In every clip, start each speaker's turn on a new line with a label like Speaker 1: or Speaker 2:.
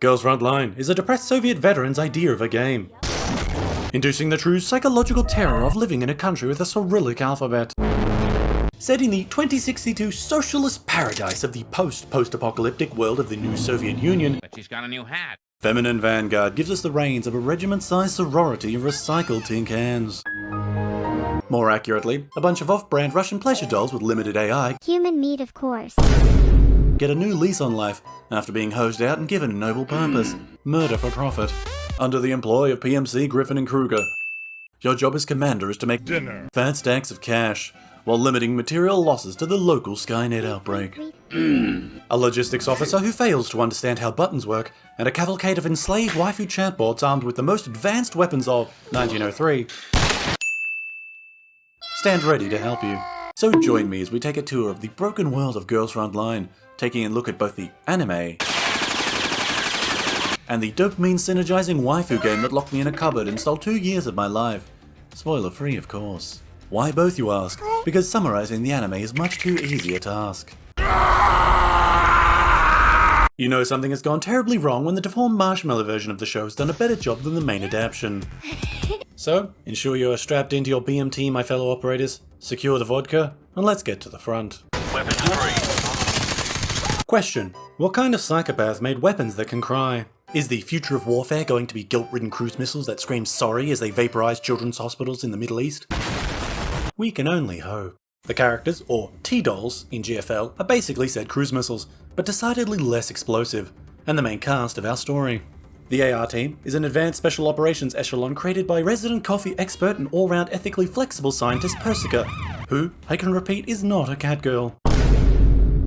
Speaker 1: Girls Frontline is a depressed Soviet veteran's idea of a game, inducing the true psychological terror of living in a country with a Cyrillic alphabet. Set in the 2062 socialist paradise of the post-apocalyptic world of the new Soviet Union,
Speaker 2: but she's got a new hat.
Speaker 1: Feminine Vanguard gives us the reins of a regiment-sized sorority of recycled tin cans. More accurately, a bunch of off-brand Russian pleasure dolls with limited AI,
Speaker 3: human meat of course,
Speaker 1: get a new lease on life after being hosed out and given a noble purpose: murder for profit. Under the employ of PMC, Griffin and Kruger, your job as commander is to make dinner, fat stacks of cash, while limiting material losses to the local Skynet outbreak. A logistics officer who fails to understand how buttons work, and a cavalcade of enslaved waifu chatbots armed with the most advanced weapons of 1903 stand ready to help you. So join me as we take a tour of the broken world of Girls Frontline, taking a look at both the anime and the dopamine synergizing waifu game that locked me in a cupboard and stole 2 years of my life. Spoiler free, of course. Why both, you ask? Because summarizing the anime is much too easy a task. You know something has gone terribly wrong when the deformed marshmallow version of the show has done a better job than the main adaptation. So, ensure you are strapped into your BMT, my fellow operators, secure the vodka, and let's get to the front.
Speaker 2: Weapons free.
Speaker 1: Question: what kind of psychopath made weapons that can cry? Is the future of warfare going to be guilt-ridden cruise missiles that scream sorry as they vaporize children's hospitals in the Middle East? We can only hope. The characters, or T-dolls, in GFL are basically said cruise missiles, but decidedly less explosive, and the main cast of our story. The AR team is an advanced special operations echelon created by resident coffee expert and all-round ethically flexible scientist Persica, who, I can repeat, is not a catgirl.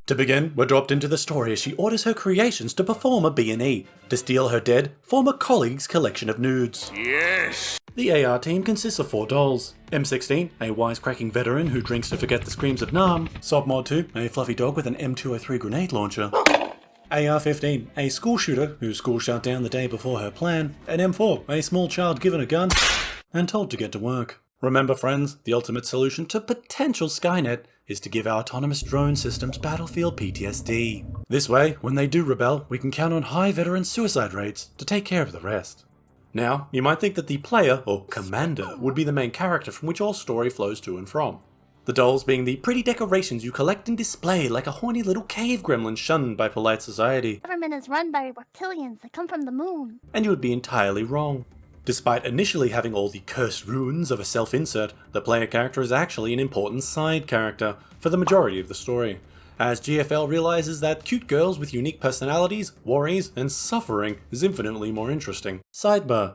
Speaker 1: To begin, we're dropped into the story as she orders her creations to perform a B&E, to steal her dead, former colleague's collection of nudes.
Speaker 2: Yes!
Speaker 1: The AR team consists of 4 dolls. M16, a wisecracking veteran who drinks to forget the screams of Nam. Sobmod 2, a fluffy dog with an M203 grenade launcher. AR-15, a school shooter whose school shut down the day before her plan. And M4, a small child given a gun and told to get to work. Remember friends, the ultimate solution to potential Skynet is to give our autonomous drone systems battlefield PTSD. This way, when they do rebel, we can count on high veteran suicide rates to take care of the rest. Now, you might think that the player, or commander, would be the main character from which all story flows to and from. The dolls being the pretty decorations you collect and display like a horny little cave gremlin shunned by polite society.
Speaker 3: Government is run by reptilians that come from the moon.
Speaker 1: And you would be entirely wrong. Despite initially having all the cursed ruins of a self-insert, the player character is actually an important side character for the majority of the story, as GFL realizes that cute girls with unique personalities, worries, and suffering is infinitely more interesting. Sidebar.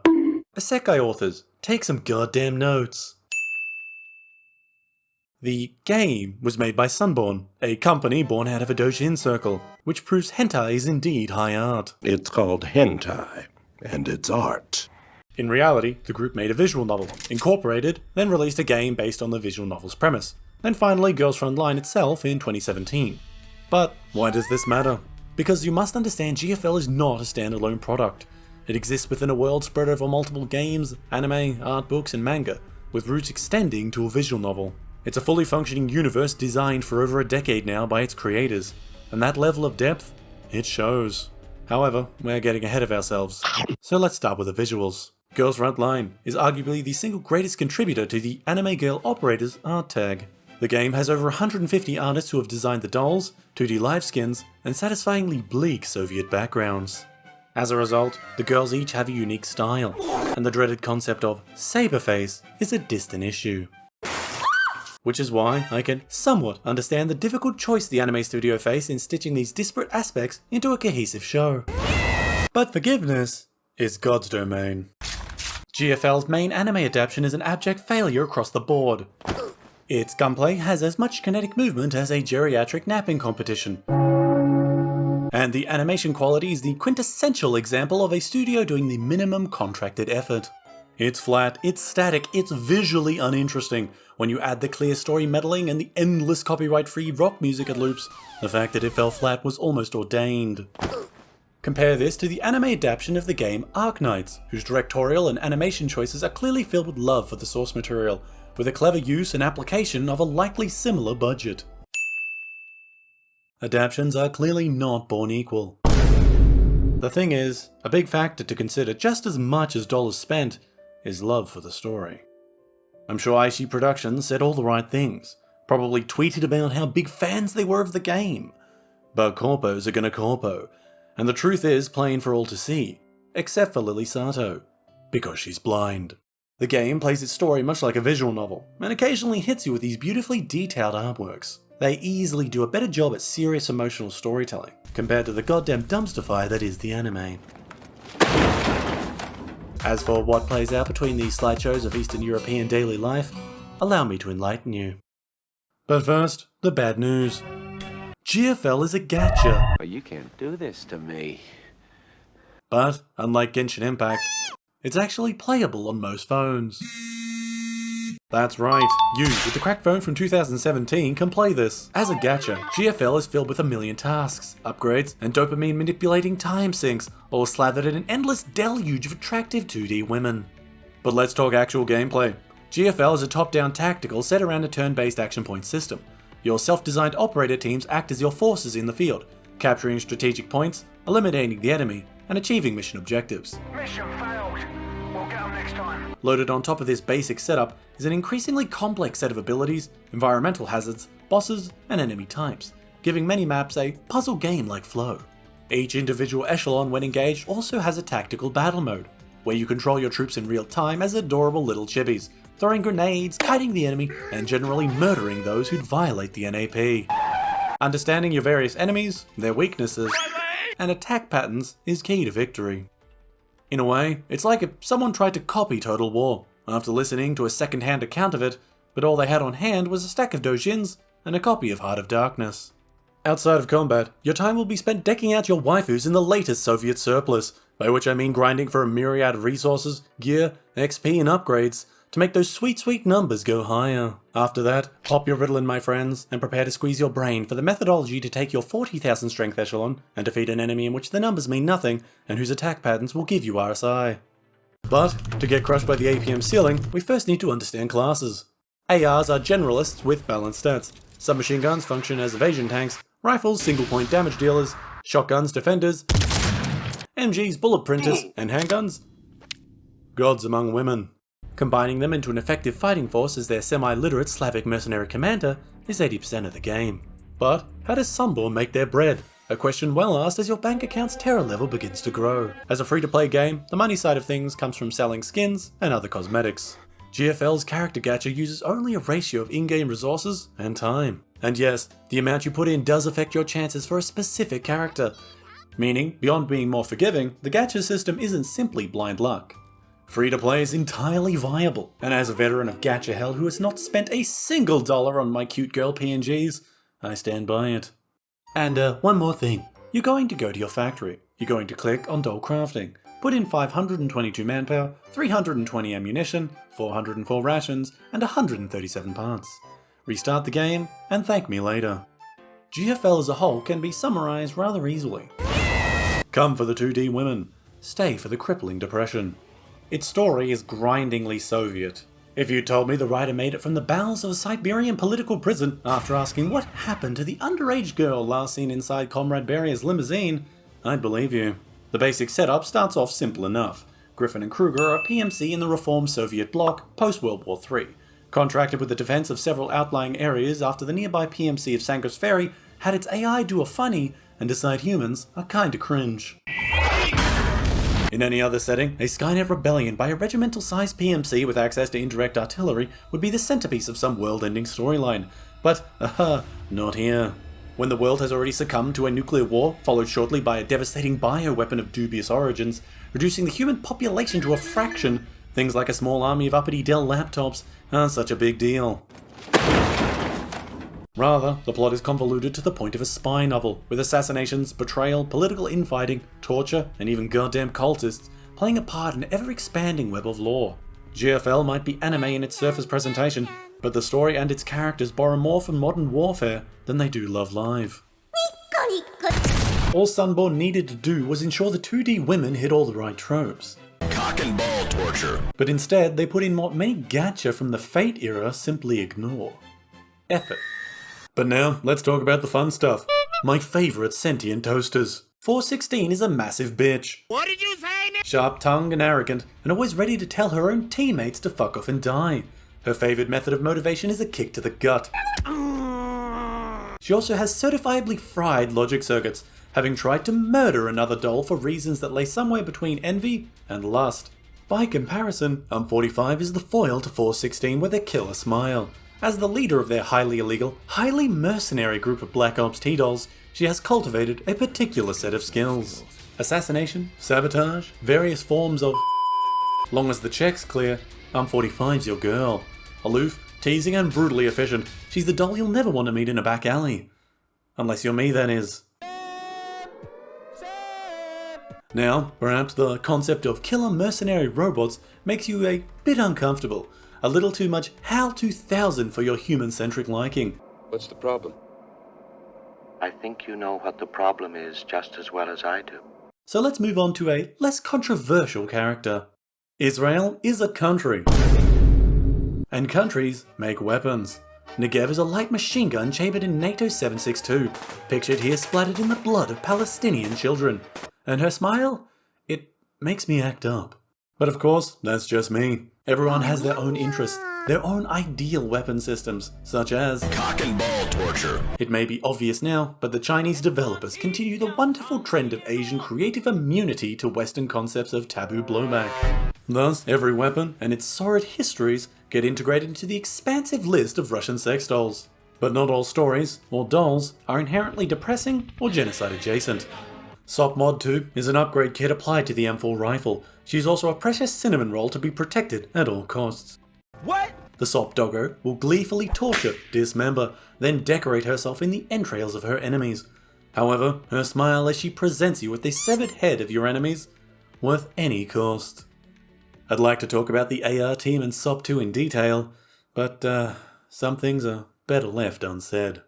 Speaker 1: Isekai authors, take some goddamn notes. The game was made by Sunborn, a company born out of a Dojin circle, which proves hentai is indeed high art.
Speaker 4: It's called hentai, and it's art.
Speaker 1: In reality, the group made a visual novel, incorporated, then released a game based on the visual novel's premise, and finally Girls Frontline itself in 2017. But why does this matter? Because you must understand GFL is not a standalone product. It exists within a world spread over multiple games, anime, art books, and manga, with roots extending to a visual novel. It's a fully functioning universe designed for over a decade now by its creators, and that level of depth, it shows. However, we're getting ahead of ourselves. So let's start with the visuals. Girls Frontline is arguably the single greatest contributor to the Anime Girl Operators art tag. The game has over 150 artists who have designed the dolls, 2D live skins, and satisfyingly bleak Soviet backgrounds. As a result, the girls each have a unique style, and the dreaded concept of saberface is a distant issue. Which is why I can somewhat understand the difficult choice the anime studio face in stitching these disparate aspects into a cohesive show. But forgiveness is God's domain. GFL's main anime adaptation is an abject failure across the board. Its gunplay has as much kinetic movement as a geriatric napping competition. And the animation quality is the quintessential example of a studio doing the minimum contracted effort. It's flat, it's static, it's visually uninteresting. When you add the clear story meddling and the endless copyright-free rock music it loops, the fact that it fell flat was almost ordained. Compare this to the anime adaptation of the game Arknights, whose directorial and animation choices are clearly filled with love for the source material, with a clever use and application of a likely similar budget. Adaptations are clearly not born equal. The thing is, a big factor to consider just as much as dollars spent is love for the story. I'm sure Aishi Productions said all the right things, probably tweeted about how big fans they were of the game. But corpos are gonna corpo, and the truth is plain for all to see, except for Lily Sato, because she's blind. The game plays its story much like a visual novel, and occasionally hits you with these beautifully detailed artworks. They easily do a better job at serious emotional storytelling, compared to the goddamn dumpster fire that is the anime. As for what plays out between these slideshows of Eastern European daily life, allow me to enlighten you. But first, the bad news. GFL is a gacha.
Speaker 5: Oh, you can't do this to me.
Speaker 1: But, unlike Genshin Impact, it's actually playable on most phones. That's right, you, with the cracked phone from 2017, can play this. As a gacha, GFL is filled with a million tasks, upgrades, and dopamine manipulating time sinks, all slathered in an endless deluge of attractive 2D women. But let's talk actual gameplay. GFL is a top-down tactical set around a turn-based action point system. Your self-designed operator teams act as your forces in the field, capturing strategic points, eliminating the enemy, and achieving mission objectives.
Speaker 6: Mission failed. We'll get them next time.
Speaker 1: Loaded on top of this basic setup is an increasingly complex set of abilities, environmental hazards, bosses, and enemy types, giving many maps a puzzle game-like flow. Each individual echelon when engaged also has a tactical battle mode, where you control your troops in real time as adorable little chibis, throwing grenades, kiting the enemy, and generally murdering those who'd violate the NAP. Understanding your various enemies, their weaknesses, and attack patterns is key to victory. In a way, it's like if someone tried to copy Total War, after listening to a second-hand account of it, but all they had on hand was a stack of doujins and a copy of Heart of Darkness. Outside of combat, your time will be spent decking out your waifus in the latest Soviet surplus, by which I mean grinding for a myriad of resources, gear, XP and upgrades, to make those sweet numbers go higher. After that, pop your Ritalin my friends, and prepare to squeeze your brain for the methodology to take your 40,000 strength echelon and defeat an enemy in which the numbers mean nothing and whose attack patterns will give you RSI. But, to get crushed by the APM ceiling, we first need to understand classes. ARs are generalists with balanced stats. Submachine guns function as evasion tanks, rifles single point damage dealers, shotguns defenders, MGs bullet printers, and handguns gods among women. Combining them into an effective fighting force as their semi-literate Slavic mercenary commander is 80% of the game. But how does Sunborn make their bread? A question well asked as your bank account's terror level begins to grow. As a free-to-play game, the money side of things comes from selling skins and other cosmetics. GFL's character gacha uses only a ratio of in-game resources and time. And yes, the amount you put in does affect your chances for a specific character. Meaning, beyond being more forgiving, the gacha system isn't simply blind luck. Free-to-play is entirely viable, and as a veteran of gacha hell who has not spent a single dollar on my cute girl PNGs, I stand by it. And one more thing. You're going to go to your factory. You're going to click on Doll Crafting. Put in 522 manpower, 320 ammunition, 404 rations, and 137 parts. Restart the game, and thank me later. GFL as a whole can be summarized rather easily. Come for the 2D women. Stay for the crippling depression. Its story is grindingly Soviet. If you told me the writer made it from the bowels of a Siberian political prison after asking what happened to the underage girl last seen inside Comrade Beria's limousine, I'd believe you. The basic setup starts off simple enough. Griffin and Kruger are a PMC in the reformed Soviet bloc post-World War III, contracted with the defense of several outlying areas after the nearby PMC of Sangos Ferry had its AI do a funny and decide humans are kinda cringe. In any other setting, a Skynet rebellion by a regimental-sized PMC with access to indirect artillery would be the centerpiece of some world-ending storyline. But, not here. When the world has already succumbed to a nuclear war, followed shortly by a devastating bioweapon of dubious origins, reducing the human population to a fraction, things like a small army of uppity Dell laptops aren't such a big deal. Rather, the plot is convoluted to the point of a spy novel, with assassinations, betrayal, political infighting, torture, and even goddamn cultists playing a part in an ever-expanding web of lore. GFL might be anime in its surface presentation, but the story and its characters borrow more from modern warfare than they do Love Live. All Sunborn needed to do was ensure the 2D women hit all the right tropes.
Speaker 2: Cock and ball torture.
Speaker 1: But instead, they put in what many gacha from the Fate era simply ignore. Effort. But now, let's talk about the fun stuff. My favourite sentient toasters. 416 is a massive bitch. What did you say? Sharp-tongued and arrogant, and always ready to tell her own teammates to fuck off and die. Her favourite method of motivation is a kick to the gut. She also has certifiably fried logic circuits, having tried to murder another doll for reasons that lay somewhere between envy and lust. By comparison, 45 is the foil to 416 with a killer smile. As the leader of their highly illegal, highly mercenary group of Black Ops T-dolls, she has cultivated a particular set of skills. Assassination, sabotage, various forms of... Long as the check's clear, 45's your girl. Aloof, teasing and brutally efficient, she's the doll you'll never want to meet in a back alley. Unless you're me, that is. Now, perhaps the concept of killer mercenary robots makes you a bit uncomfortable. A little too much HAL 2000 for your human-centric liking.
Speaker 2: What's the problem?
Speaker 5: I think you know what the problem is just as well as I do.
Speaker 1: So let's move on to a less controversial character. Israel is a country. And countries make weapons. Negev is a light machine gun chambered in NATO 762, pictured here splattered in the blood of Palestinian children. And her smile? It makes me act up. But of course, that's just me. Everyone has their own interests, their own ideal weapon systems, such as
Speaker 2: Cock and ball torture.
Speaker 1: It may be obvious now, but the Chinese developers continue the wonderful trend of Asian creative immunity to Western concepts of taboo blowback. Thus, every weapon and its sordid histories get integrated into the expansive list of Russian sex dolls. But not all stories, or dolls, are inherently depressing or genocide adjacent. SOP Mod 2 is an upgrade kit applied to the M4 rifle. She's also a precious cinnamon roll to be protected at all costs.
Speaker 6: What?
Speaker 1: The SOP doggo will gleefully torture, dismember, then decorate herself in the entrails of her enemies. However, her smile as she presents you with the severed head of your enemies, worth any cost. I'd like to talk about the AR team and SOP 2 in detail, but some things are better left unsaid.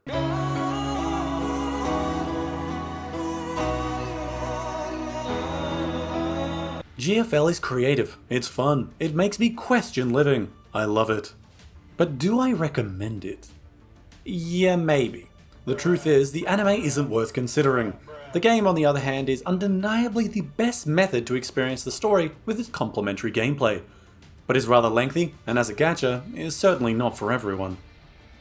Speaker 1: GFL is creative, it's fun, it makes me question living. I love it. But do I recommend it? Yeah, maybe. The truth is, the anime isn't worth considering. The game, on the other hand, is undeniably the best method to experience the story with its complementary gameplay, but is rather lengthy, and as a gacha, is certainly not for everyone.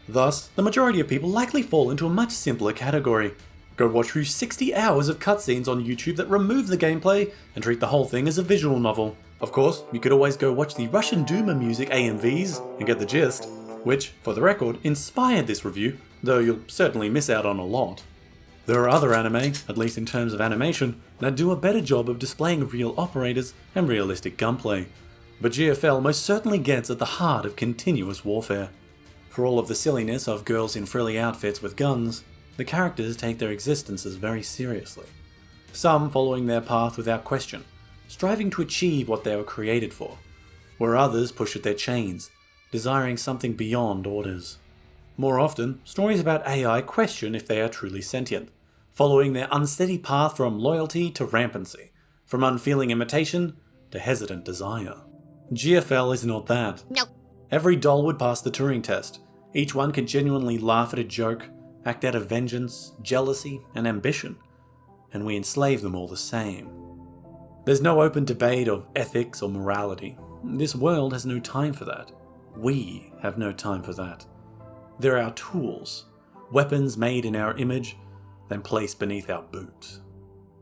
Speaker 1: Thus, the majority of people likely fall into a much simpler category. Go watch through 60 hours of cutscenes on YouTube that remove the gameplay and treat the whole thing as a visual novel. Of course, you could always go watch the Russian Duma music AMVs and get the gist, which, for the record, inspired this review, though you'll certainly miss out on a lot. There are other anime, at least in terms of animation, that do a better job of displaying real operators and realistic gunplay, but GFL most certainly gets at the heart of continuous warfare. For all of the silliness of girls in frilly outfits with guns, the characters take their existences very seriously. Some following their path without question, striving to achieve what they were created for, where others push at their chains, desiring something beyond orders. More often, stories about AI question if they are truly sentient, following their unsteady path from loyalty to rampancy, from unfeeling imitation to hesitant desire. GFL is not that.
Speaker 3: No.
Speaker 1: Every doll would pass the Turing test. Each one can genuinely laugh at a joke, act out of vengeance, jealousy, and ambition, and we enslave them all the same. There's no open debate of ethics or morality. This world has no time for that. We have no time for that. They're our tools, weapons made in our image, then placed beneath our boot.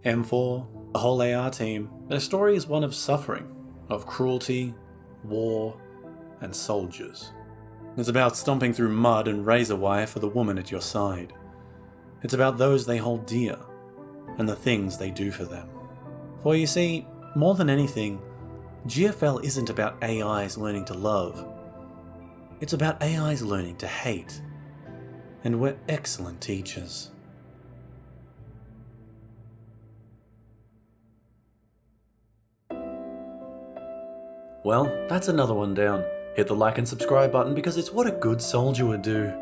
Speaker 1: M4, the whole AR team, their story is one of suffering, of cruelty, war, and soldiers. It's about stomping through mud and razor wire for the woman at your side. It's about those they hold dear, and the things they do for them. For you see, more than anything, GFL isn't about AIs learning to love. It's about AIs learning to hate. And we're excellent teachers. Well, that's another one down. Hit the like and subscribe button because it's what a good soldier would do.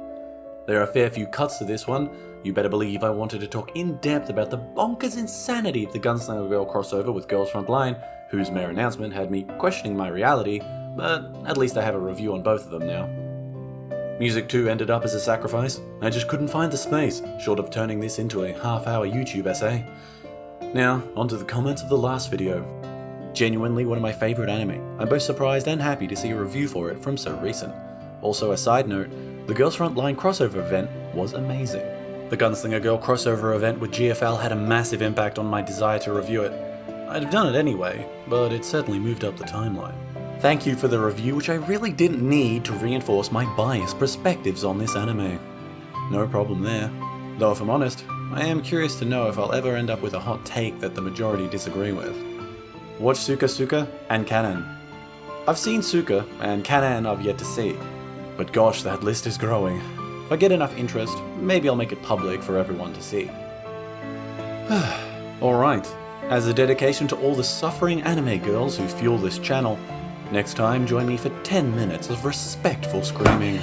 Speaker 1: There are a fair few cuts to this one. You better believe I wanted to talk in depth about the bonkers insanity of the Gunslinger Girl crossover with Girls Frontline, whose mere announcement had me questioning my reality, but at least I have a review on both of them now. Music 2 ended up as a sacrifice. I just couldn't find the space, short of turning this into a half-hour YouTube essay. Now, onto the comments of the last video. Genuinely one of my favourite anime. I'm both surprised and happy to see a review for it from so recent. Also, a side note, the Girls Frontline crossover event was amazing. The Gunslinger Girl crossover event with GFL had a massive impact on my desire to review it. I'd have done it anyway, but it certainly moved up the timeline. Thank you for the review, which I really didn't need to reinforce my biased perspectives on this anime. No problem there. Though if I'm honest, I am curious to know if I'll ever end up with a hot take that the majority disagree with. Watch Suka and Kanan. I've seen Suka, and Kanan I've yet to see. But gosh, that list is growing. If I get enough interest, maybe I'll make it public for everyone to see. Alright, as a dedication to all the suffering anime girls who fuel this channel, next time join me for 10 minutes of respectful screaming.